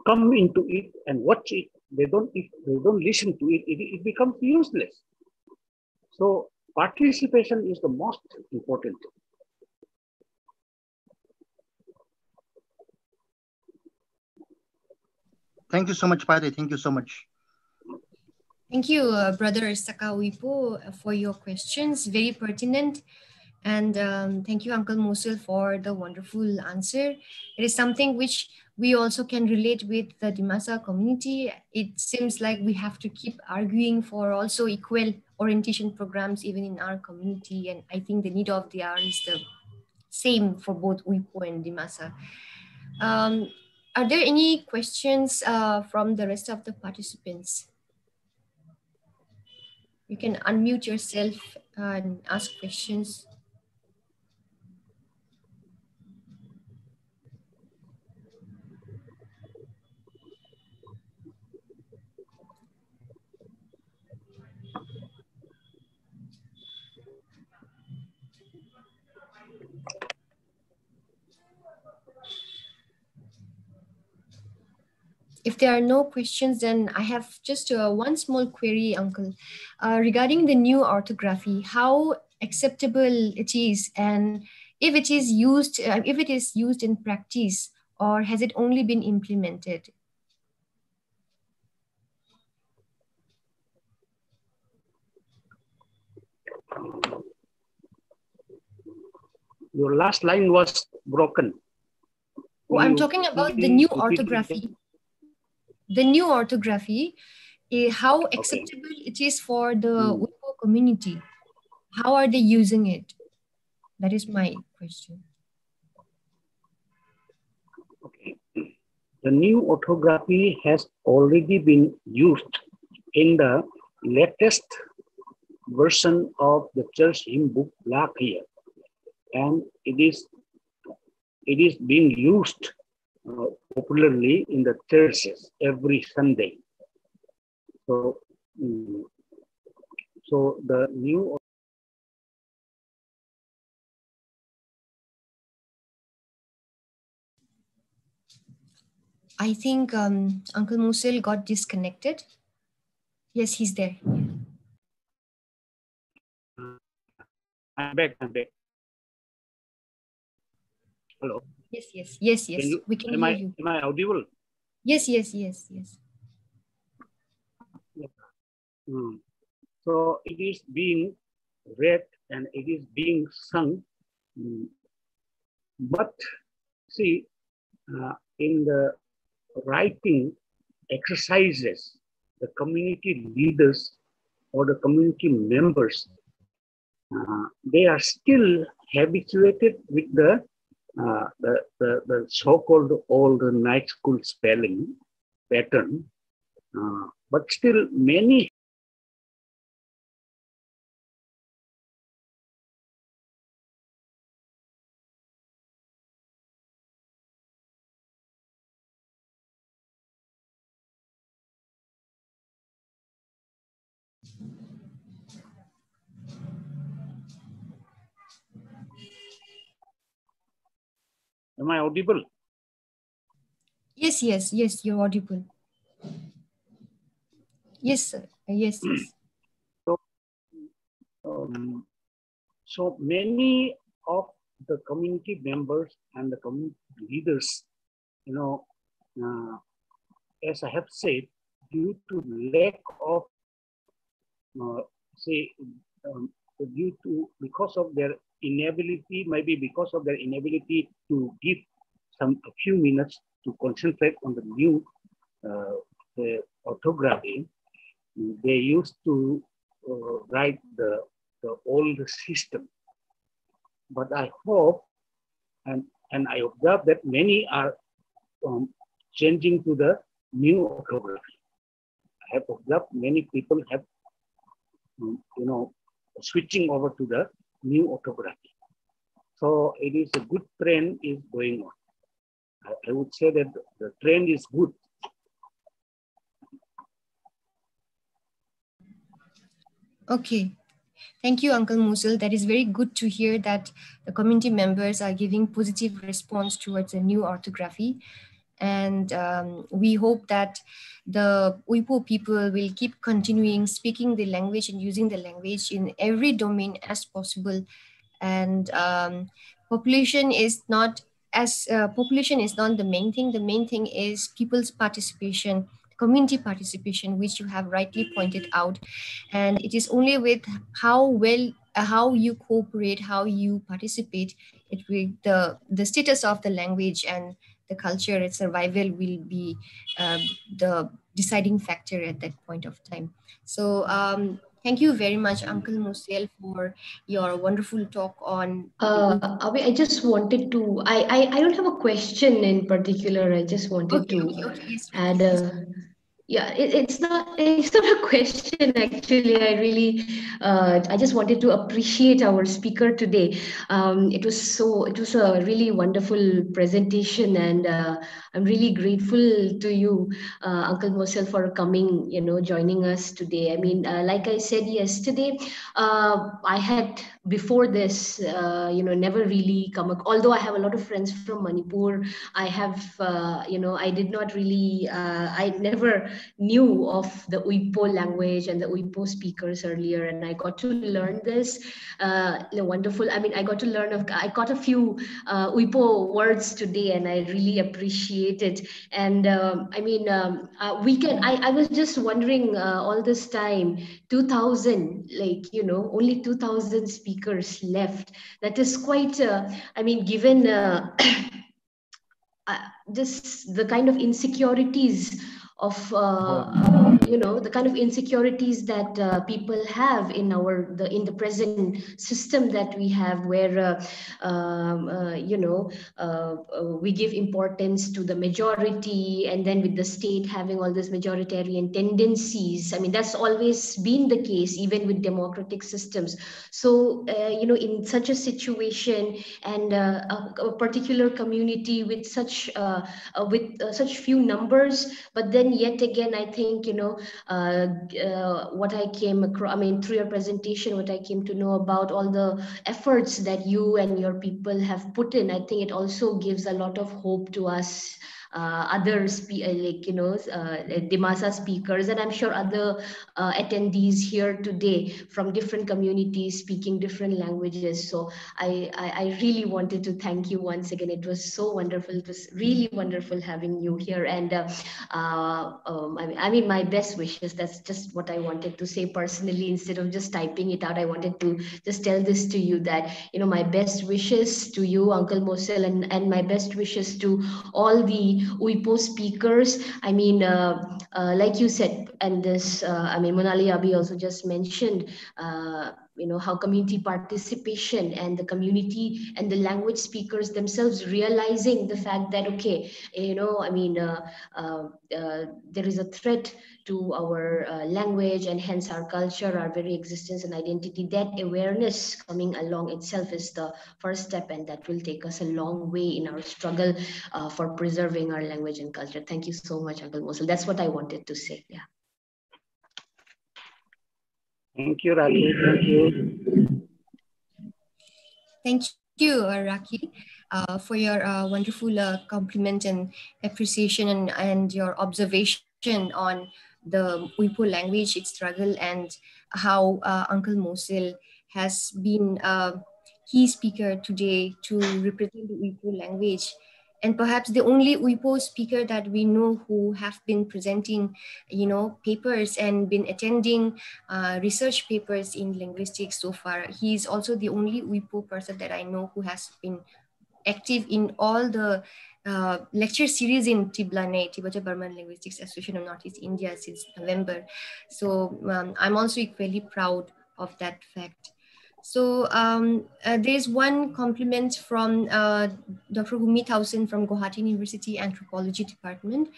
Speaker 3: come into it and watch it, if they don't listen to it, it becomes useless. So participation is the most important.
Speaker 4: Thank you so much, Padre. Thank you so much.
Speaker 1: Thank you, Brother Saka Wipo, for your questions. Very pertinent. And thank you, Uncle Mosul, for the wonderful answer. It is something which we also can relate with the Dimasa community. It seems like we have to keep arguing for also equal orientation programs even in our community. And I think the need of the hour is the same for both Wipo and Dimasa. Are there any questions from the rest of the participants? You can unmute yourself and ask questions. If there are no questions, then I have just one small query, Uncle, regarding the new orthography. How acceptable it is, and if it is used in practice, or has it only been implemented?
Speaker 3: Your last line was broken.
Speaker 1: Oh, I'm talking about the new orthography. The new orthography, how acceptable it is for the Uyghur community. How are they using it? That is my question.
Speaker 3: Okay. The new orthography has already been used in the latest version of the church hymn book Lakhiya, and it is being used popularly in the churches every Sunday. So, so the new
Speaker 1: I think Uncle Musil got disconnected. Yes, he's there.
Speaker 3: I'm back. Hello.
Speaker 1: Yes.
Speaker 3: We can hear you. Am I audible?
Speaker 1: Yes.
Speaker 3: So it is being read and it is being sung. But see, in the writing exercises, the community leaders or the community members, they are still habituated with the so-called old night school spelling pattern, but still many Am I audible?
Speaker 1: Yes, you're audible. Yes, sir. Yes, yes.
Speaker 3: So, um, so many of the community members and the community leaders, you know, uh, as I have said, due to lack of, uh, say, um, due to because of their inability, maybe because of their inability to give a few minutes to concentrate on the new the orthography, they used to write the old system. But I hope and I observe that many are um, changing to the new orthography. I have observed many people have, switching over to the new orthography. So it is a good trend is going on. I would say that the trend is good.
Speaker 1: Okay. Thank you, Uncle Musil. That is very good to hear that the community members are giving positive response towards a new orthography. And we hope that the Uipo people will keep continuing speaking the language and using the language in every domain as possible. And population is not population is not the main thing. The main thing is people's participation, community participation, which you have rightly pointed out. And it is only with how well how you cooperate, how you participate, it will the status of the language and the culture, its survival will be the deciding factor at that point of time. So thank you very much, Uncle Musiel, for your wonderful talk on the
Speaker 2: Avi, I just wanted to, I don't have a question in particular. I just wanted
Speaker 1: Okay,
Speaker 2: to
Speaker 1: okay, okay. Yes, Raki,
Speaker 2: add
Speaker 1: please.
Speaker 2: yeah, it's not a question actually. I just wanted to appreciate our speaker today. It was a really wonderful presentation, and I'm really grateful to you, Uncle Mosel, for coming, joining us today. I mean, like I said yesterday, I had before this, never really although I have a lot of friends from Manipur. I have, I did not really, I never knew of the Uipo language and the Uipo speakers earlier, and I got to learn this. Wonderful. I mean, I got a few Uipo words today, and I really appreciate it. And I was just wondering all this time, 2000, only 2000 speakers left. That is quite, given just the kind of insecurities of the kind of insecurities that people have in the present system that we have, where we give importance to the majority, and then with the state having all these majoritarian tendencies. I mean, that's always been the case even with democratic systems. So in such a situation, and a particular community with such few numbers, but then yet again, I think, what I came across, I mean, through your presentation, what I came to know about all the efforts that you and your people have put in, I think it also gives a lot of hope to us, Dimasa speakers, and I'm sure other attendees here today from different communities speaking different languages. So I really wanted to thank you once again. It was so wonderful. It was really wonderful having you here. And my best wishes. That's just what I wanted to say personally. Instead of just typing it out, I wanted to just tell this to you, that, my best wishes to you, Uncle Mosel, and my best wishes to all the Uipo speakers. I mean, like you said, and this, Monali Abi also just mentioned, how community participation and the community and the language speakers themselves realizing the fact that, okay, there is a threat to our language, and hence our culture, our very existence and identity. That awareness coming along itself is the first step, and that will take us a long way in our struggle for preserving our language and culture. Thank you so much, Uncle Mosel. That's what I wanted to say. Yeah.
Speaker 3: Thank you, Raki. Thank you.
Speaker 1: Thank you, Raki, for your wonderful compliment and appreciation, and your observation on the Uipo language, its struggle, and how Uncle Mosil has been key speaker today to represent the Uipo language. And perhaps the only Uipo speaker that we know who have been presenting, papers and been attending research papers in linguistics so far. He is also the only Uipo person that I know who has been active in all the lecture series in Tiblane, Tibeto-Burman Linguistics Association of Northeast India since November. So I'm also equally proud of that fact. So there's one compliment from Dr. Humi Thausen from Guwahati University Anthropology Department.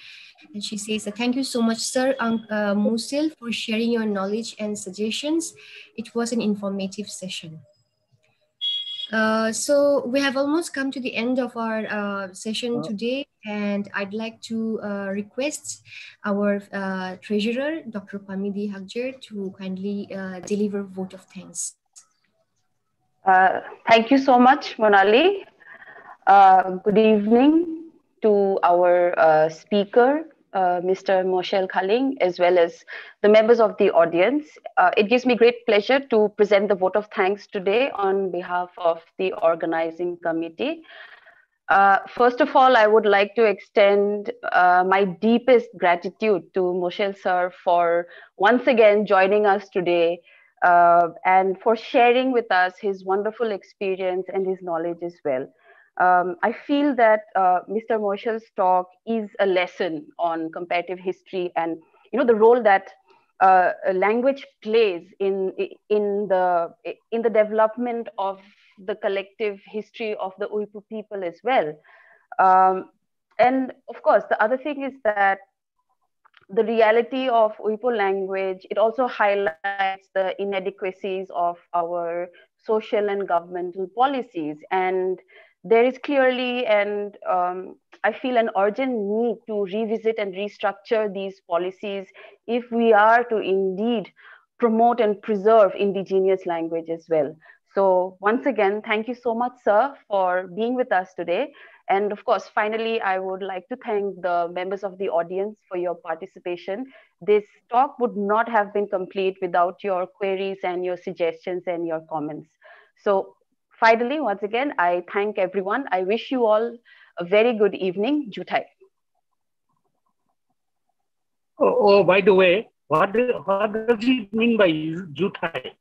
Speaker 1: And she says, thank you so much, Sir Mosil, for sharing your knowledge and suggestions. It was an informative session. So we have almost come to the end of our session today, and I'd like to request our treasurer, Dr. Pamidi Hagjar, to kindly deliver vote of thanks.
Speaker 5: Thank you so much, Monali. Good evening to our speaker, Mr. Moshel Khaling, as well as the members of the audience. It gives me great pleasure to present the vote of thanks today on behalf of the organizing committee. First of all, I would like to extend my deepest gratitude to Moshel sir for once again joining us today and for sharing with us his wonderful experience and his knowledge as well. I feel that Mr. Moshel's talk is a lesson on comparative history and the role that language plays in the development of the collective history of the Uipo people as well. And of course, the other thing is that the reality of Uipo language, it also highlights the inadequacies of our social and governmental policies. And there is clearly, and I feel an urgent need to revisit and restructure these policies if we are to indeed promote and preserve indigenous language as well. So once again, thank you so much, sir, for being with us today. And of course, finally, I would like to thank the members of the audience for your participation. This talk would not have been complete without your queries and your suggestions and your comments. So finally, once again, I thank everyone. I wish you all a very good evening. Jutai.
Speaker 3: Oh, by the way, what does it mean by Jutai?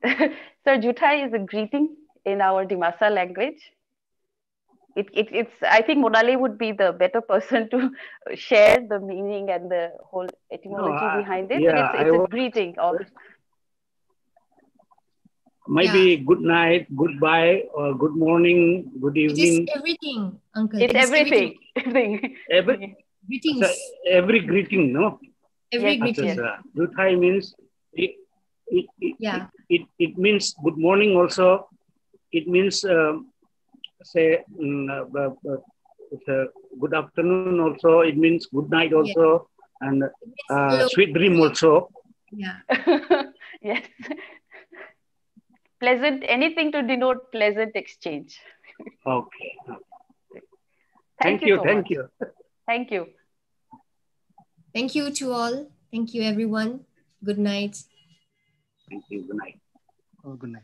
Speaker 5: Sir, Jutai is a greeting in our Dimasa language. It's I think Monali would be the better person to share the meaning and the whole etymology behind it.
Speaker 3: Yeah,
Speaker 5: but it's a greeting of
Speaker 3: maybe good night, goodbye, or good morning, good evening.
Speaker 1: It is everything, Uncle.
Speaker 5: It's everything.
Speaker 1: Greetings.
Speaker 3: So every greeting, no?
Speaker 1: Every greeting.
Speaker 3: Jutai means it means good morning also. It means say good afternoon also. It means good night also, and sweet dream also.
Speaker 1: Yeah.
Speaker 5: Yes. Pleasant, anything to denote pleasant exchange.
Speaker 3: Okay.
Speaker 5: Thank you.
Speaker 3: Thank you.
Speaker 5: Thank you.
Speaker 1: Thank you to all. Thank you, everyone. Good night.
Speaker 3: Thank you. Good night.
Speaker 4: Oh, good night.